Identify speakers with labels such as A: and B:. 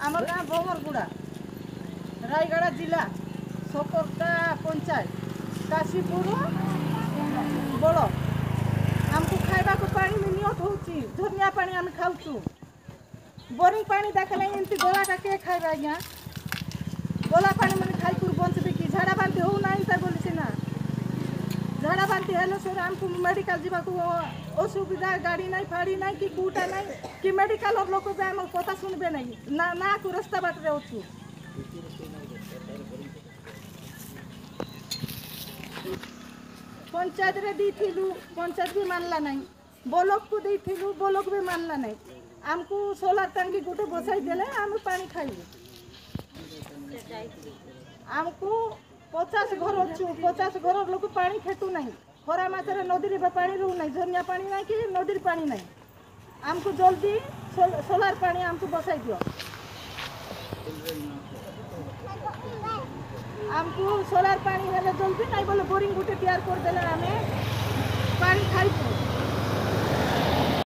A: आम गाँ भोमरगुड़ा रायगढ़ जिला सकरटा पंचायत काशीपुर बड़ आमको खाइबा को पानी नियत होची झरनिया पानी आम खाऊचु बोरिंग पानी देखले एमती गोलाटा के खाइबा आज्ञा गोला पानी मैंने खाई कर बंचबे कि झाड़ा बांति हो ना बोली सीना झाड़ा बांति हेले सर आमको मेडिकल जीवा को असुविधा गाड़ी नहीं फाड़ी नहीं कि कूटा नहीं कि मेडिकल और लोग भी आम कथा शुणबे नहीं ना ना को रास्ता बाट रे अच्छु पंचायत रे दीथिलु पंचायत भी मानला नहीं ब्लॉक को दीथिलु ब्लॉक भी मानला नहीं आमको सोलार टंकी गोटे बसाई देले आम पानी खाइबे आमको 50 घर अच्छु 50 घर लोग पानी खेतु नहीं खरा मासरे नदी रे पानी रहू नहीं झरनिया पानी नहीं कि नदी पानी नहीं आमको जल्दी सोलार पानी आमको बसाई दियो आमको सोलार पानी हेले जल्दी नहीं बोले बोरिंग गोटे तैयार कर देले आमे